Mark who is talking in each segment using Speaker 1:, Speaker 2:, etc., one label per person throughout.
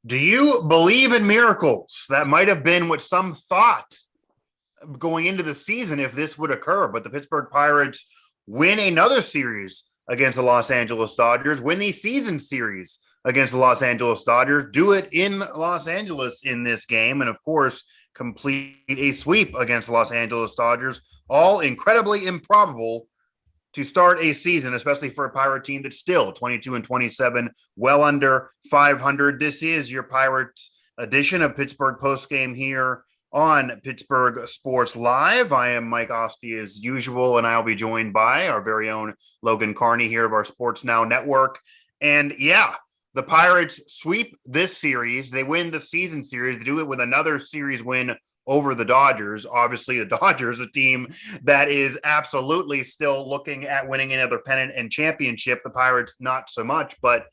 Speaker 1: Do you believe in miracles? That might have been what some thought going into the season if this would occur, but the Pittsburgh Pirates win another series against the Los Angeles Dodgers, win the season series against the Los Angeles Dodgers, do it in Los Angeles in this game, and of course, complete a sweep against the Los Angeles Dodgers. All incredibly improbable to start a season, especially for a Pirate team that's still 22-27, well under 500. This is your Pirates edition of Pittsburgh Postgame here on Pittsburgh Sports Live. I am Mike Asti as usual, and I'll be joined by our very own Logan Carney here of our Sports Now network. And yeah, the Pirates sweep this series. They win the season series. They do it with another series win over the Dodgers. Obviously, the Dodgers, a team that is absolutely still looking at winning another pennant and championship. The Pirates, not so much, but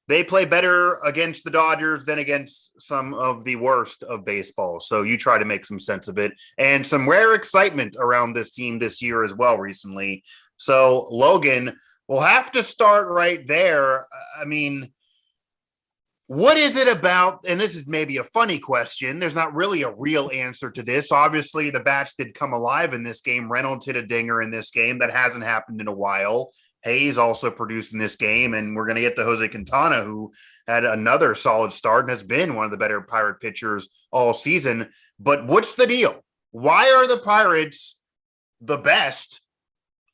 Speaker 1: they play better against the Dodgers than against some of the worst of baseball. So you try to make some sense of it, and some rare excitement around this team this year as well recently. So Logan, we'll have to start right there. I mean, what is it about, and this is maybe a funny question, there's not really a real answer to this. Obviously, the bats did come alive in this game. Reynolds hit a dinger in this game. That hasn't happened in a while. Hayes also produced in this game, and we're going to get to Jose Quintana, who had another solid start and has been one of the better Pirate pitchers all season. But what's the deal? Why are the Pirates the best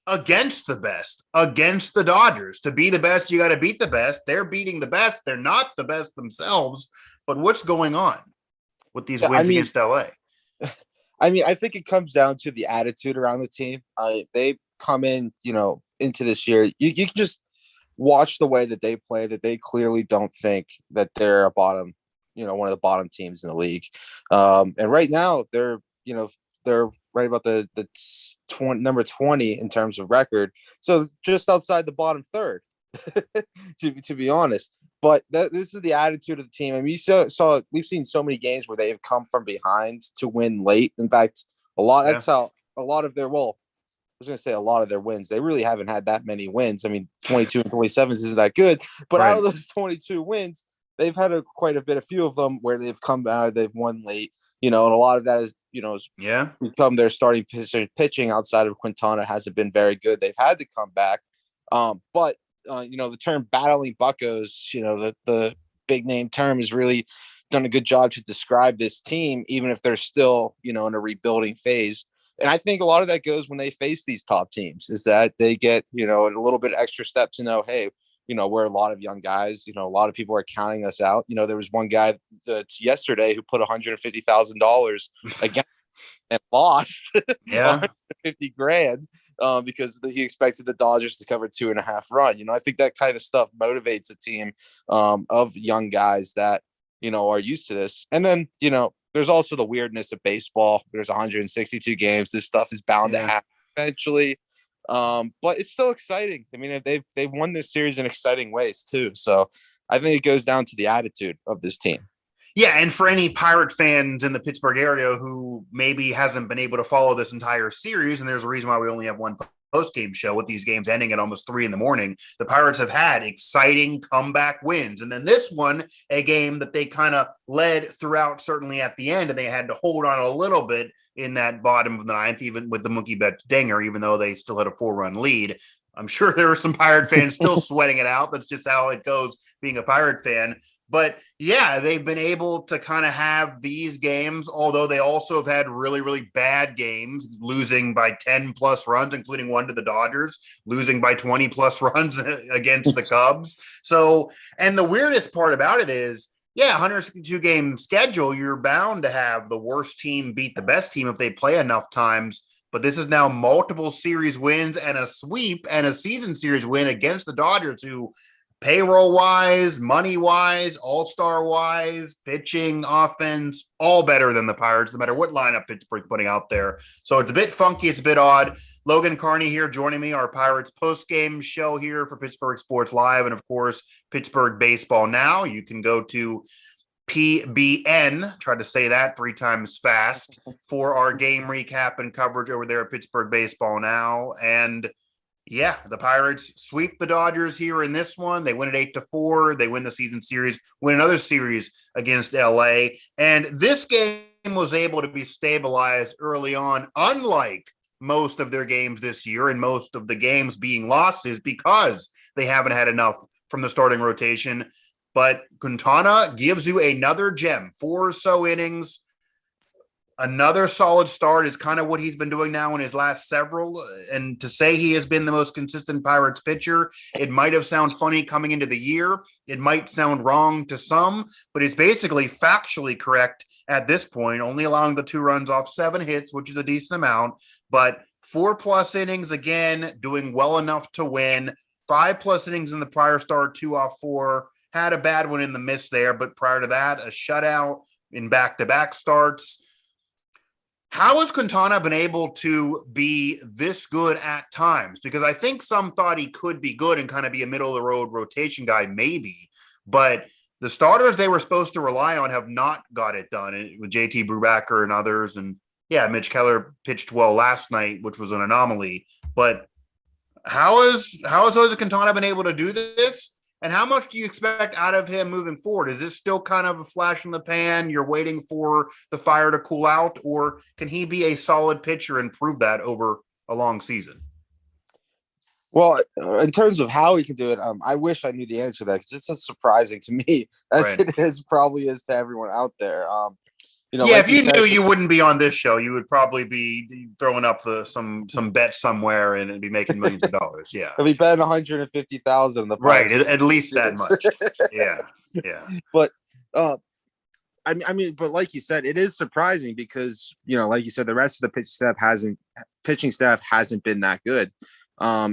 Speaker 1: against the Dodgers? To be the best, you got to beat the best. They're beating the best. They're not the best themselves. But what's going on with these wins against LA?
Speaker 2: I think it comes down to the attitude around the team. They come in, into this year. You can just watch the way that they play, that they clearly don't think that they're a bottom, one of the bottom teams in the league. And right now they're right about the number 20 in terms of record. So just outside the bottom third, to be honest. But this is the attitude of the team. I mean, we've seen so many games where they have come from behind to win late. In fact, that's how a lot of their, I was going to say a lot of their wins. They really haven't had that many wins. I mean, 22 and 27 isn't that good. But out of those 22 wins, they've had quite a bit, a few of them where they've come out, they've won late, and a lot of that is, become their starting pitching outside of Quintana hasn't been very good. They've had to come back. But the term battling buckos, the big name term has really done a good job to describe this team, even if they're still, in a rebuilding phase. And I think a lot of that goes when they face these top teams, is that they get, a little bit extra step to know, hey, we're a lot of young guys. A lot of people are counting us out. There was one guy yesterday who put $150,000 again and lost $150,000 because he expected the Dodgers to cover 2.5 run. I think that kind of stuff motivates a team of young guys that, are used to this. And then, there's also the weirdness of baseball. There's 162 games. This stuff is bound to happen eventually. But it's still exciting. I mean, they've won this series in exciting ways too. So I think it goes down to the attitude of this team.
Speaker 1: Yeah, and for any Pirate fans in the Pittsburgh area who maybe hasn't been able to follow this entire series, and there's a reason why we only have one post-game show with these games ending at almost 3 a.m, the Pirates have had exciting comeback wins. And then this one, a game that they kind of led throughout, certainly at the end, and they had to hold on a little bit in that bottom of the ninth, even with the Mookie Betts dinger, even though they still had a 4-run lead. I'm sure there are some Pirate fans still sweating it out. That's just how it goes being a Pirate fan. But yeah, they've been able to kind of have these games, although they also have had really, really bad games, losing by 10 plus runs, including one to the Dodgers, losing by 20 plus runs against the Cubs. So, and the weirdest part about it is, 162 game schedule, you're bound to have the worst team beat the best team if they play enough times. But this is now multiple series wins and a sweep and a season series win against the Dodgers, who payroll-wise, money-wise, all-star-wise, pitching, offense, all better than the Pirates, no matter what lineup Pittsburgh's putting out there. So it's a bit funky. It's a bit odd. Logan Carney here joining me, our Pirates post-game show here for Pittsburgh Sports Live and, of course, Pittsburgh Baseball Now. You can go to PBN, try to say that 3 times fast, for our game recap and coverage over there at Pittsburgh Baseball Now. And Yeah, the Pirates sweep the Dodgers here in this one. They win it 8-4. They win the season series, win another series against LA. And this game was able to be stabilized early on, unlike most of their games this year, and most of the games being losses because they haven't had enough from the starting rotation. But Quintana gives you another gem, 4 or so innings. Another solid start is kind of what he's been doing now in his last several. And to say he has been the most consistent Pirates pitcher, it might have sounded funny coming into the year. It might sound wrong to some, but it's basically factually correct at this point, only allowing the 2 runs off 7 hits, which is a decent amount. But 4+ innings, again, doing well enough to win. 5+ innings in the prior start, 2 off 4. Had a bad one in the miss there, but prior to that, a shutout in back-to-back starts. How has Quintana been able to be this good at times? Because I think some thought he could be good and kind of be a middle-of-the-road rotation guy, maybe. But the starters they were supposed to rely on have not got it done with JT Brubacher and others. And, yeah, Mitch Keller pitched well last night, which was an anomaly. But how has Jose Quintana been able to do this? And how much do you expect out of him moving forward? Is this still kind of a flash in the pan? You're waiting for the fire to cool out, or can he be a solid pitcher and prove that over a long season?
Speaker 2: Well, in terms of how he can do it, I wish I knew the answer to that, because it's as surprising to me as it is probably is to everyone out there.
Speaker 1: Yeah, like if you knew, you wouldn't be on this show. You would probably be throwing up some bet somewhere and be making millions of dollars. Yeah,
Speaker 2: he'll be betting 150,000.
Speaker 1: Right, at least that much. Yeah.
Speaker 2: But I mean, but like you said, it is surprising because like you said, the rest of the pitching staff hasn't been that good.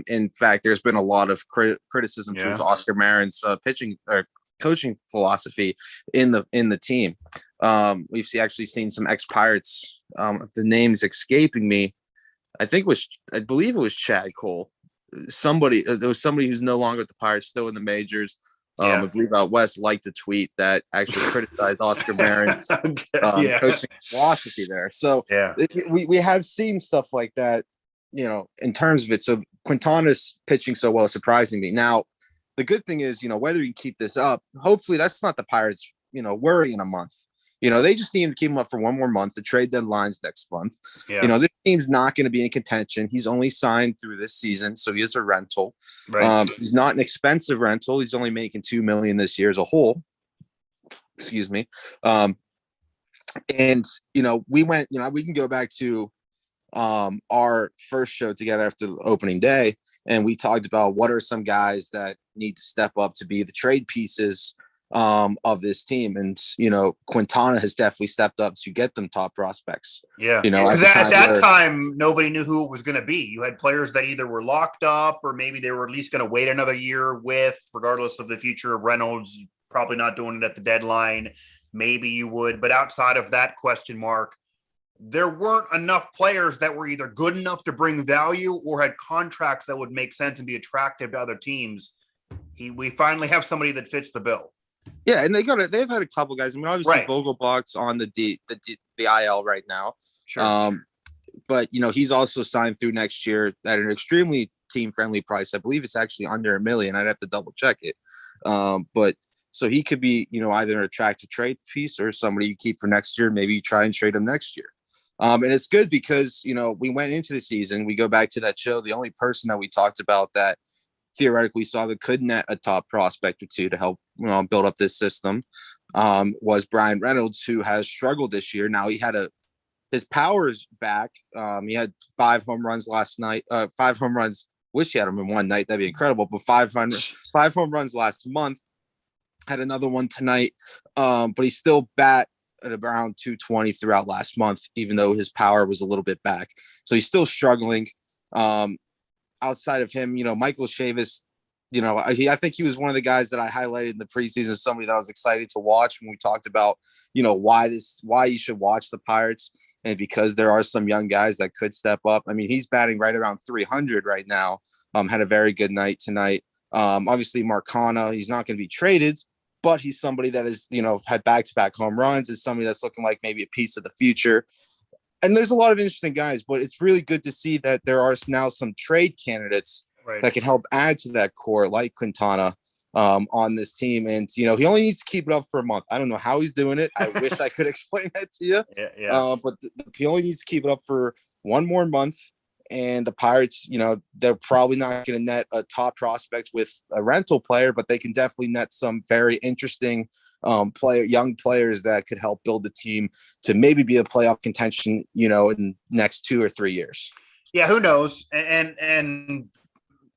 Speaker 2: In fact, there's been a lot of criticism towards Oscar Marin's pitching or coaching philosophy in the team. We've actually seen some ex-Pirates. The name's escaping me. I believe it was Chad Cole. There was somebody who's no longer at the Pirates, still in the majors. I believe out west liked a tweet that actually criticized Oscar Marin's coaching philosophy there. So we have seen stuff like that, in terms of it. So Quintana's pitching so well, surprising me. Now, the good thing is, whether you keep this up, hopefully that's not the Pirates, worry in a month. They just need to keep him up for one more month. The trade deadline's next month. This team's not going to be in contention. He's only signed through this season, so he is a rental. Right. He's not an expensive rental. He's only making $2 million this year as a whole. Excuse me. And we went. We can go back to our first show together after the opening day, and we talked about what are some guys that need to step up to be the trade pieces of this team. And Quintana has definitely stepped up to get them top prospects. At
Speaker 1: that time nobody knew who it was going to be. You had players that either were locked up or maybe they were at least going to wait another year with, regardless of the future of Reynolds, probably not doing it at the deadline. Maybe you would, but outside of that question mark, there weren't enough players that were either good enough to bring value or had contracts that would make sense and be attractive to other teams. We finally have somebody that fits the bill.
Speaker 2: Yeah, and they've had a couple guys. I mean, obviously Vogelbach's on the IL right now.
Speaker 1: Sure.
Speaker 2: But he's also signed through next year at an extremely team-friendly price. I believe it's actually under $1 million. I'd have to double check it. But so he could be, either an attractive trade piece or somebody you keep for next year. Maybe you try and trade him next year. And it's good because, we went into the season. We go back to that show. The only person that we talked about that theoretically saw that could net a top prospect or two to help build up this system was Bryan Reynolds, who has struggled this year. Now his power is back. He had 5 home runs last night. 5 home runs. Wish he had them in one night. That'd be incredible. But 5 home runs last month. Had another one tonight. But he's still bat at around 220 throughout last month, even though his power was a little bit back. So he's still struggling. Outside of him, Michael Chavis, I think he was one of the guys that I highlighted in the preseason as somebody that I was excited to watch when we talked about, why you should watch the Pirates. And because there are some young guys that could step up. I mean, he's batting right around 300 right now. Had a very good night tonight. Obviously Marcana, he's not going to be traded, but he's somebody that is, had back-to-back home runs, is somebody that's looking like maybe a piece of the future. And there's a lot of interesting guys, but it's really good to see that there are now some trade candidates that can help add to that core, like Quintana, on this team. And, he only needs to keep it up for a month. I don't know how he's doing it. I wish I could explain that to you. But he only needs to keep it up for one more month. And the Pirates, they're probably not going to net a top prospect with a rental player, but they can definitely net some very interesting young players that could help build the team to maybe be a playoff contention, in next 2 or 3 years.
Speaker 1: Yeah, who knows? And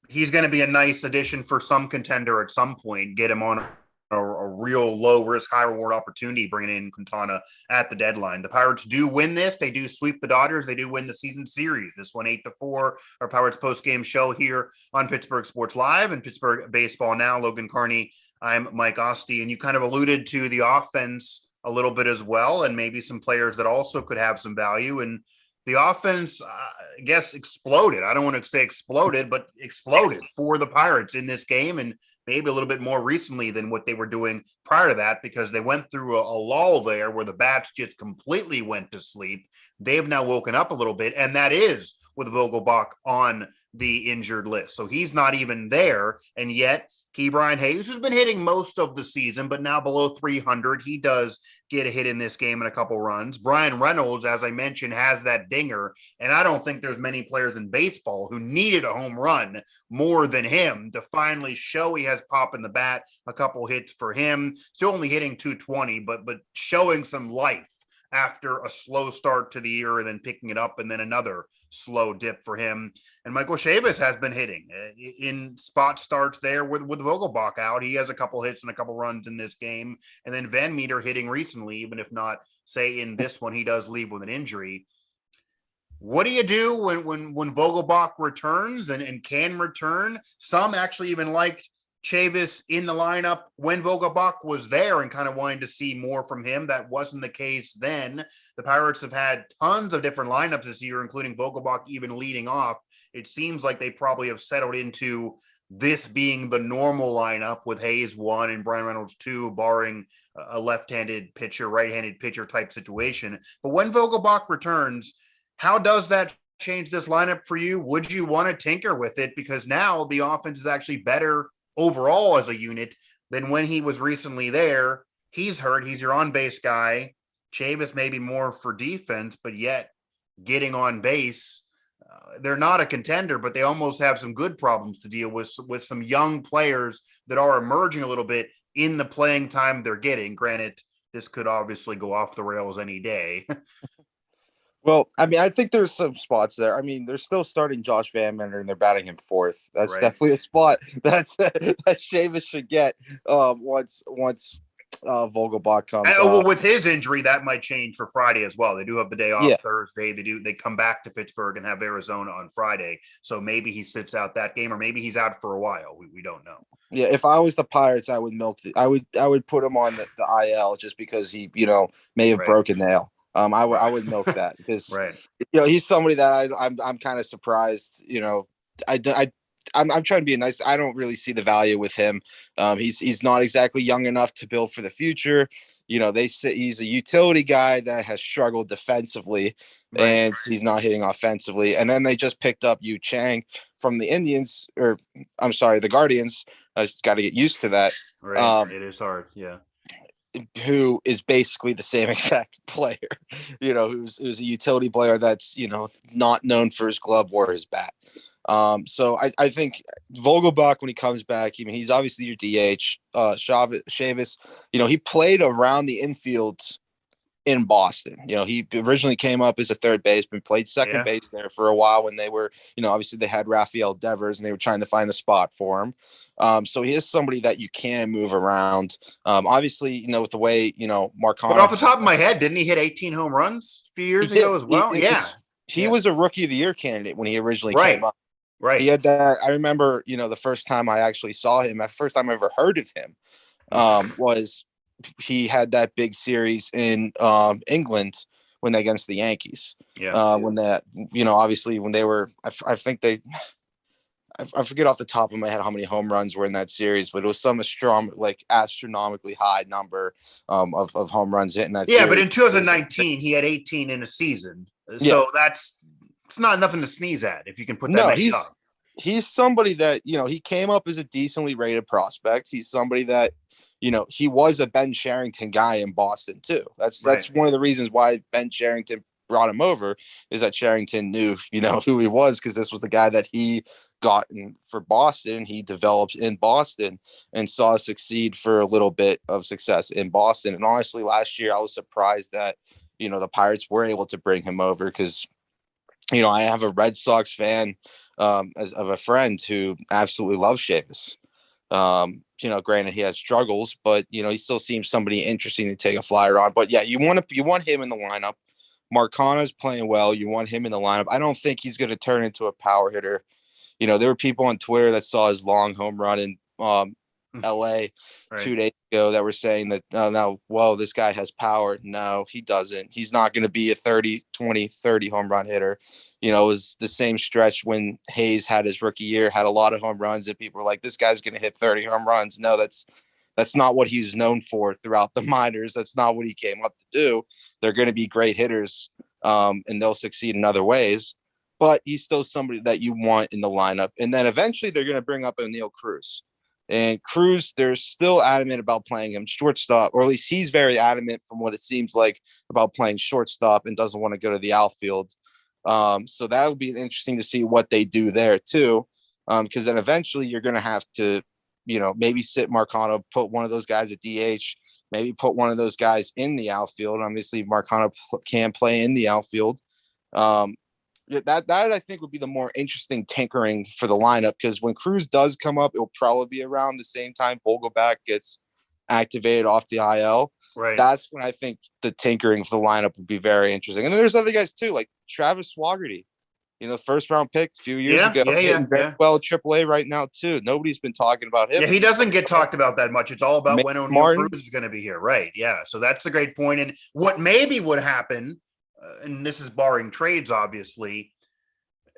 Speaker 1: he's going to be a nice addition for some contender at some point. Get him on a real low risk, high reward opportunity, bringing in Cantana at the deadline. The Pirates do win this. They do sweep the Dodgers. They do win the season series. This one 8-4. Our Pirates post-game show here on Pittsburgh Sports Live and Pittsburgh Baseball Now. Logan Carney. I'm Mike Asti, and you kind of alluded to the offense a little bit as well, and maybe some players that also could have some value. And the offense, I guess, exploded. I don't want to say exploded, but exploded for the Pirates in this game, and maybe a little bit more recently than what they were doing prior to that, because they went through a lull there where the bats just completely went to sleep. They've now woken up a little bit, and that is with Vogelbach on the injured list. So he's not even there, and yet Ke'Bryan Hayes, who's been hitting most of the season, but now below 300, he does get a hit in this game and a couple runs. Bryan Reynolds, as I mentioned, has that dinger, and I don't think there's many players in baseball who needed a home run more than him to finally show he has pop in the bat. A couple hits for him, still only hitting 220, but showing some life after a slow start to the year and then picking it up, and then another slow dip for him. And Michael Chavis has been hitting in spot starts there with Vogelbach out. He has a couple hits and a couple runs in this game. And then Van Meter hitting recently, even if not, say, in this one, he does leave with an injury. What do you do when Vogelbach returns and can return? Some actually even liked Chavis in the lineup when Vogelbach was there and kind of wanting to see more from him. That wasn't the case then. The Pirates have had tons of different lineups this year, including Vogelbach even leading off. It seems like they probably have settled into this being the normal lineup with Hayes 1 and Bryan Reynolds 2, barring a left-handed pitcher, right-handed pitcher type situation. But when Vogelbach returns, how does that change this lineup for you? Would you want to tinker with it? Because now the offense is actually better overall as a unit than when he was recently there. He's hurt. He's your on-base guy. Chavis maybe more for defense, but yet getting on base. They're not a contender, but they almost have some good problems to deal with some young players that are emerging a little bit in the playing time they're getting. Granted, this could obviously go off the rails any day.
Speaker 2: Well, I mean, I think there's some spots there. I mean, they're still starting Josh Van Meter and they're batting him fourth. That's right. Definitely a spot that Chavis should get once Vogelbach comes.
Speaker 1: Well, with his injury, that might change for Friday as well. They do have the day off Thursday. They come back to Pittsburgh and have Arizona on Friday. So maybe he sits out that game, or maybe he's out for a while. We don't know.
Speaker 2: Yeah, if I was the Pirates, I would I would put him on the IL just because he may have broken a nail. I would milk that because he's somebody that I'm kind of surprised. I'm trying to be nice. I don't really see the value with him. He's not exactly young enough to build for the future. They say he's a utility guy that has struggled defensively, and he's not hitting offensively. And then they just picked up Yu Chang from the Indians, or I'm sorry, the Guardians. I just got to get used to that.
Speaker 1: Right, it is hard, yeah.
Speaker 2: Who is basically the same exact player, who's a utility player that's, not known for his glove or his bat. So I think Vogelbach, when he comes back, he's obviously your DH. Chavis, he played around the infield in Boston. He originally came up as a third baseman, played second base there for a while when they were, obviously they had Rafael Devers and they were trying to find a spot for him. So he is somebody that you can move around. Obviously, with the way, Marcano.
Speaker 1: But off the top of my head, didn't he hit 18 home runs a few years ago as well?
Speaker 2: He was a Rookie of the Year candidate when he originally came up.
Speaker 1: Right.
Speaker 2: He had that. I remember, the first time I actually saw him, the first time I ever heard of him was he had that big series in England when they against the Yankees. When that, obviously when they were, I think they, I forget off the top of my head how many home runs were in that series, but it was some astronomically high number of home runs in that series.
Speaker 1: But in 2019, he had 18 in a season. So it's not nothing to sneeze at if you can put that many up.
Speaker 2: he's somebody that, he came up as a decently rated prospect. He's somebody that, he was a Ben Sherrington guy in Boston too. That's one of the reasons why Ben Sherrington brought him over, is that Sherrington knew, who he was, because this was the guy that he got for Boston. He developed in Boston and saw succeed for a little bit of success in Boston. And honestly, last year I was surprised that, the Pirates were able to bring him over, because, I have a Red Sox fan as of a friend who absolutely loves Sheamus. Granted he has struggles, but he still seems somebody interesting to take a flyer on. But yeah, you want him in the lineup. Marcano's playing well. You want him in the lineup. I don't think he's going to turn into a power hitter. There were people on Twitter that saw his long home run in LA 2 days ago that were saying that, this guy has power. No, he doesn't. He's not going to be a 30 home run hitter. It was the same stretch when Hayes had his rookie year, had a lot of home runs, and people were like, this guy's going to hit 30 home runs. No, that's not what he's known for throughout the minors. That's not what he came up to do. They're going to be great hitters, and they'll succeed in other ways. But he's still somebody that you want in the lineup. And then eventually they're going to bring up O'Neal Cruz. And Cruz, they're still adamant about playing him shortstop, or at least he's very adamant from what it seems like about playing shortstop and doesn't want to go to the outfield. So that would be interesting to see what they do there too. Because then eventually you're going to have to, maybe sit Marcano, put one of those guys at DH, maybe put one of those guys in the outfield. Obviously Marcano can play in the outfield. That I think would be the more interesting tinkering for the lineup, because when Cruz does come up, it'll probably be around the same time Vogelback gets activated off the IL.
Speaker 1: Right.
Speaker 2: That's when I think the tinkering for the lineup would be very interesting. And then there's other guys too, like Travis Swaggerty, first round pick a few years ago. Very well AAA right now too. Nobody's been talking about him.
Speaker 1: Yeah, he doesn't get talked about that much. It's all about when O'Neal Cruz is going to be here. Right. Yeah. So that's a great point. And what maybe would happen, and this is barring trades, obviously,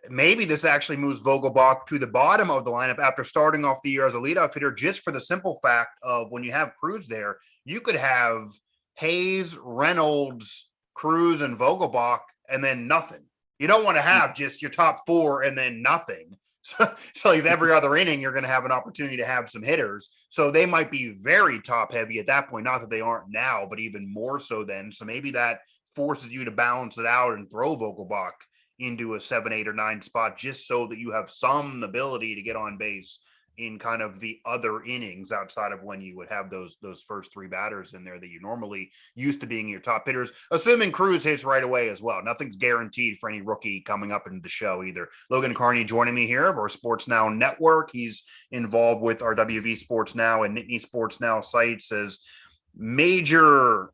Speaker 1: maybe this actually moves Vogelbach to the bottom of the lineup after starting off the year as a leadoff hitter, just for the simple fact of when you have Cruz there, you could have Hayes, Reynolds, Cruz, and Vogelbach, and then nothing. You don't want to have just your top four and then nothing. So like every other inning, you're going to have an opportunity to have some hitters. So they might be very top heavy at that point. Not that they aren't now, but even more so then. So maybe that forces you to balance it out and throw Vogelbach into a 7, 8, or 9 spot, just so that you have some ability to get on base in kind of the other innings outside of when you would have those first 3 batters in there that you normally used to being your top hitters, assuming Cruz hits right away as well. Nothing's guaranteed for any rookie coming up into the show either. Logan Carney joining me here of our Sports Now network. He's involved with our WV Sports Now and Nittany Sports Now sites as major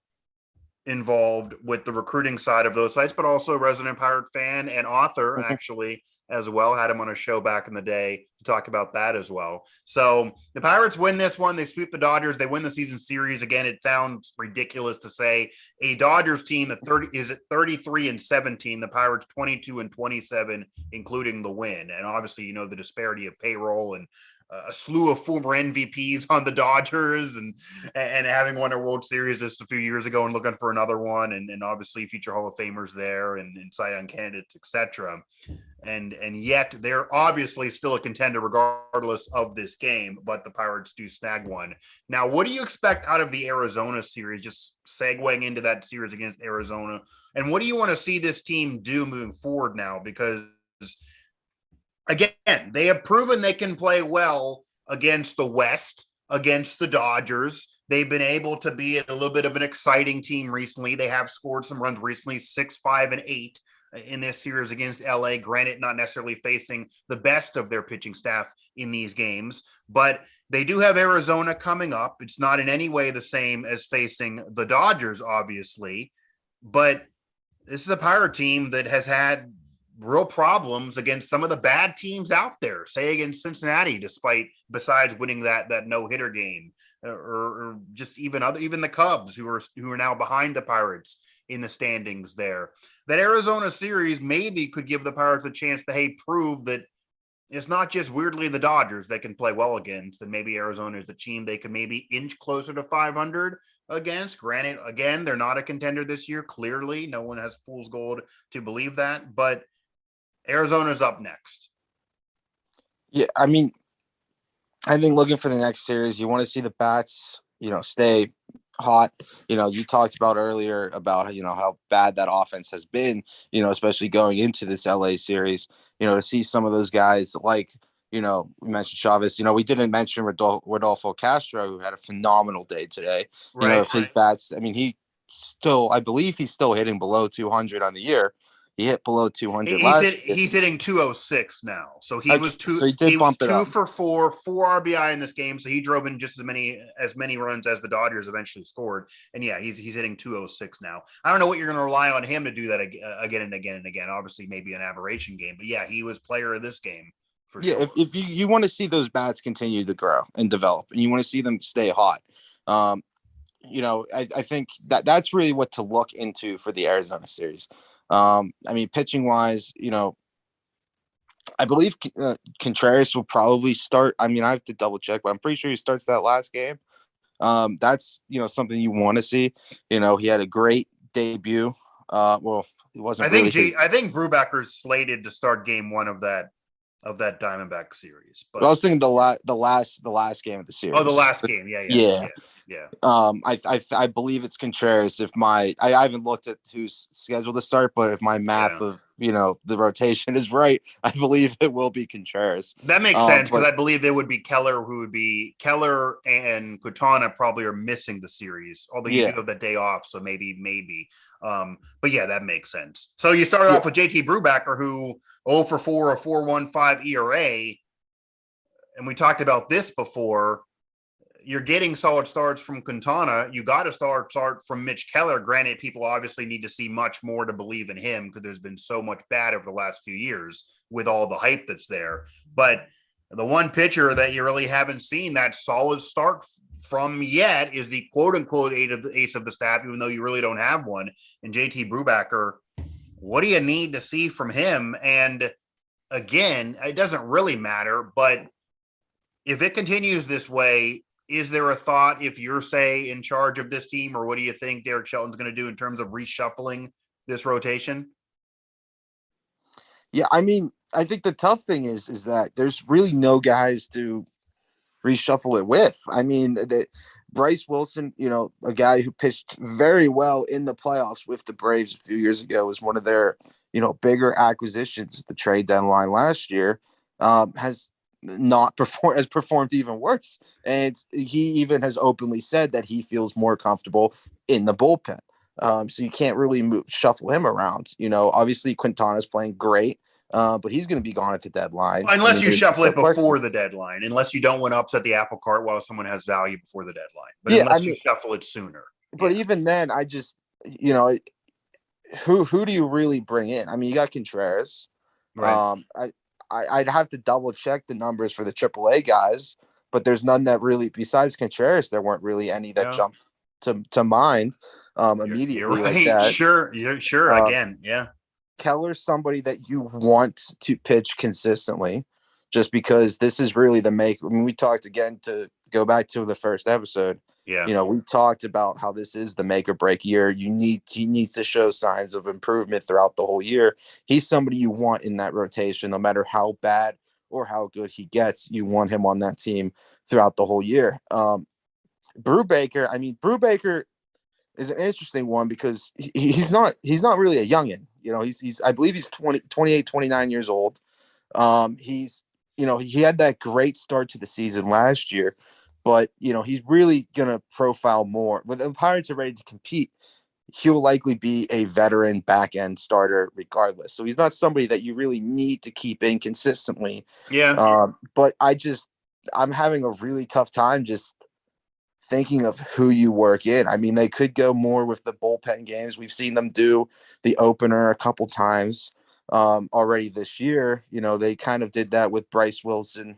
Speaker 1: involved with the recruiting side of those sites, but also a resident Pirate fan and author actually as well. Had him on a show back in the day to talk about that as well. So the Pirates win this one. They sweep the Dodgers. They win the season series. Again, it sounds ridiculous to say a Dodgers team that 33-17, the Pirates 22-27, including the win. And obviously, the disparity of payroll and a slew of former MVPs on the Dodgers and having won a World Series just a few years ago and looking for another one, and obviously future Hall of Famers there and Cy Young candidates, etc. And yet they're obviously still a contender regardless of this game, but the Pirates do snag one. Now, what do you expect out of the Arizona series, just segueing into that series against Arizona? And what do you want to see this team do moving forward now? Because again, they have proven they can play well against the West, against the Dodgers. They've been able to be a little bit of an exciting team recently. They have scored some runs recently, 6, 5, and 8 in this series against LA. Granted, not necessarily facing the best of their pitching staff in these games, but they do have Arizona coming up. It's not in any way the same as facing the Dodgers, obviously, but this is a Pirate team that has had real problems against some of the bad teams out there, say against Cincinnati, besides winning that no-hitter game, or just even the Cubs who are now behind the Pirates in the standings there. That Arizona series maybe could give the Pirates a chance to prove that it's not just weirdly the Dodgers they can play well against, and maybe Arizona is a team they could maybe inch closer to 500 against. Granted, again, they're not a contender this year. Clearly, no one has fool's gold to believe that, but Arizona's up next.
Speaker 2: Yeah, I mean, I think looking for the next series, you want to see the bats, stay hot. You talked about earlier about, how bad that offense has been, especially going into this LA series, to see some of those guys like, we mentioned Chavez, we didn't mention Rodolfo Castro, who had a phenomenal day today.
Speaker 1: Right.
Speaker 2: If his bats, I mean, I believe he's still hitting below 200 on the year. He hit below 200 last year.
Speaker 1: He's hitting 206 now. So he
Speaker 2: Okay,
Speaker 1: was
Speaker 2: so he did bump it
Speaker 1: two
Speaker 2: up.
Speaker 1: for four RBI in this game. So he drove in just as many runs as the Dodgers eventually scored. And yeah, he's hitting 206 now. I don't know what you're going to rely on him to do that again and again and again. Obviously, maybe an aberration game, but yeah, he was player of this game for
Speaker 2: Yeah,
Speaker 1: sure.
Speaker 2: if you want to see those bats continue to grow and develop, and you want to see them stay hot, I think that's really what to look into for the Arizona series. I mean, pitching wise, I believe Contreras will probably start. I mean, I have to double check, but I'm pretty sure he starts that last game. That's something you want to see. He had a great debut. Well, it wasn't really.
Speaker 1: I think Brubacher's slated to start game one of that Diamondback series. But
Speaker 2: I was thinking the last game of the series.
Speaker 1: Oh, the last game. Yeah.
Speaker 2: I believe it's Contreras. I haven't looked at who's scheduled to start, but if my math of the rotation is right, I believe it will be Contreras.
Speaker 1: That makes sense because I believe it would be Keller and Quintana probably are missing the series, although you do have that day off, so maybe. But yeah, that makes sense. So you started off with JT Brubacher, who 0 for 4, a 4.15 ERA, and we talked about this before. You're getting solid starts from Cantana. You got a start from Mitch Keller. Granted, people obviously need to see much more to believe in him because there's been so much bad over the last few years with all the hype that's there. But the one pitcher that you really haven't seen that solid start from yet is the quote-unquote ace of the staff, even though you really don't have one. And JT Brubacher, what do you need to see from him? And again, it doesn't really matter, but if it continues this way, is there a thought if you're, say, in charge of this team, or what do you think Derek Shelton's going to do in terms of reshuffling this rotation?
Speaker 2: Yeah, I mean, I think the tough thing is that there's really no guys to reshuffle it with. I mean, Bryce Wilson, a guy who pitched very well in the playoffs with the Braves a few years ago, was one of their, bigger acquisitions at the trade deadline last year, has performed even worse. And he even has openly said that he feels more comfortable in the bullpen. So you can't really shuffle him around. Obviously Quintana's playing great, but he's going to be gone at the deadline.
Speaker 1: Well, unless you shuffle it before the deadline, unless you don't want to upset the apple cart while someone has value before the deadline. But unless you shuffle it sooner.
Speaker 2: But even then, I just, who do you really bring in? I mean, you got Contreras.
Speaker 1: Right.
Speaker 2: I'd have to double check the numbers for the AAA guys, but there's none that really, besides Contreras, there weren't really any that jumped to mind immediately.
Speaker 1: You're right.
Speaker 2: Like that.
Speaker 1: Sure. Again, yeah.
Speaker 2: Keller's somebody that you want to pitch consistently, just because this is really the make. I mean, we talked again to go back to the first episode.
Speaker 1: Yeah.
Speaker 2: We talked about how this is the make or break year. He needs to show signs of improvement throughout the whole year. He's somebody you want in that rotation, no matter how bad or how good he gets. You want him on that team throughout the whole year. Brubacher is an interesting one because he's not really a youngin. He's I believe he's 28, 29 years old. He had that great start to the season last year. But, he's really going to profile more. When the Pirates are ready to compete, he'll likely be a veteran back-end starter regardless. So he's not somebody that you really need to keep in consistently.
Speaker 1: Yeah.
Speaker 2: But I'm having a really tough time just thinking of who you work in. I mean, they could go more with the bullpen games. We've seen them do the opener a couple times already this year. They kind of did that with Bryce Wilson.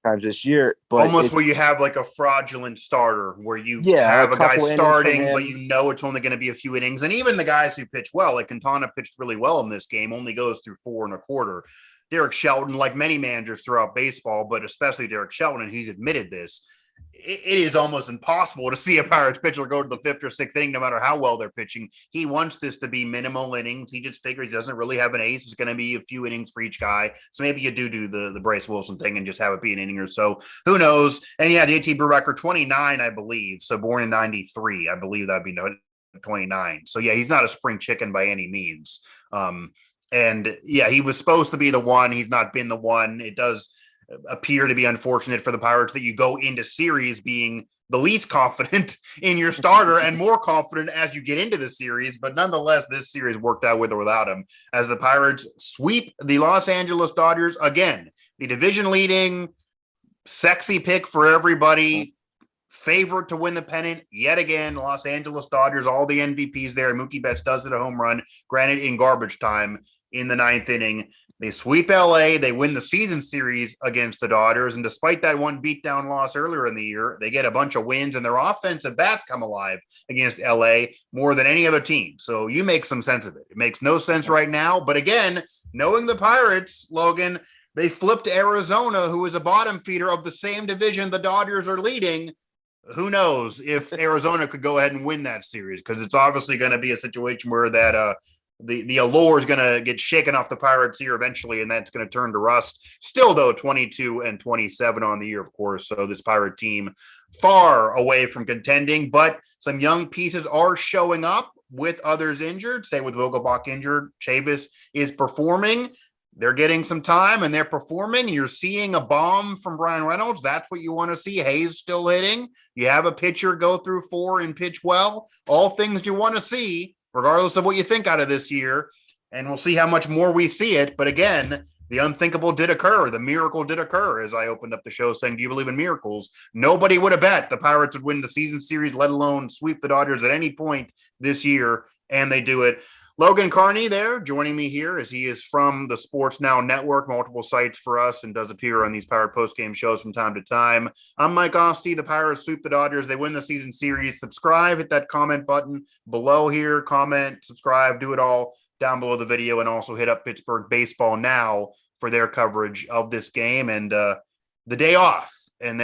Speaker 2: Times this year, but
Speaker 1: almost where you have like a fraudulent starter where you have a guy starting, but it's only going to be a few innings. And even the guys who pitch well, like Cantana pitched really well in this game, only goes through 4 1/4. Derek Shelton, like many managers throughout baseball, but especially Derek Shelton, and he's admitted this, it is almost impossible to see a Pirates pitcher go to the 5th or 6th inning, no matter how well they're pitching. He wants this to be minimal innings. He just figures he doesn't really have an ace. It's going to be a few innings for each guy. So maybe you do the Bryce Wilson thing and just have it be an inning or so. Who knows? And yeah, JT Brubacher, 29, I believe. So born in 93. I believe that'd be 29. So yeah, he's not a spring chicken by any means. And yeah, he was supposed to be the one. He's not been the one. It does appear to be unfortunate for the Pirates that you go into series being the least confident in your starter and more confident as you get into the series. But nonetheless, this series worked out with or without him as the Pirates sweep the Los Angeles Dodgers again. The division leading, sexy pick for everybody, favorite to win the pennant yet again. Los Angeles Dodgers, all the MVPs there. Mookie Betts does it a home run, granted in garbage time in the 9th inning. They sweep LA. They win the season series against the Dodgers. And despite that one beatdown loss earlier in the year, they get a bunch of wins and their offensive bats come alive against LA more than any other team. So you make some sense of it. It makes no sense right now. But again, knowing the Pirates, Logan, they flipped to Arizona, who is a bottom feeder of the same division the Dodgers are leading. Who knows if Arizona could go ahead and win that series, because it's obviously going to be a situation where that the allure is going to get shaken off the Pirates here eventually, and that's going to turn to rust. Still, though, 22-27 on the year, of course. So this Pirate team far away from contending, but some young pieces are showing up with others injured. Say with Vogelbach injured, Chavis is performing. They're getting some time and they're performing. You're seeing a bomb from Bryan Reynolds. That's what you want to see. Hayes still hitting. You have a pitcher go through 4 and pitch well. All things you want to see, regardless of what you think out of this year. And we'll see how much more we see it. But again, the unthinkable did occur. The miracle did occur, as I opened up the show saying, do you believe in miracles? Nobody would have bet the Pirates would win the season series, let alone sweep the Dodgers at any point this year. And they do it. Logan Carney there joining me here as he is from the Sports Now Network, multiple sites for us, and does appear on these Pirate postgame shows from time to time. I'm Mike Asti. The Pirates sweep the Dodgers. They win the season series. Subscribe, hit that comment button below here. Comment, subscribe, do it all down below the video, and also hit up Pittsburgh Baseball Now for their coverage of this game and the day off. And then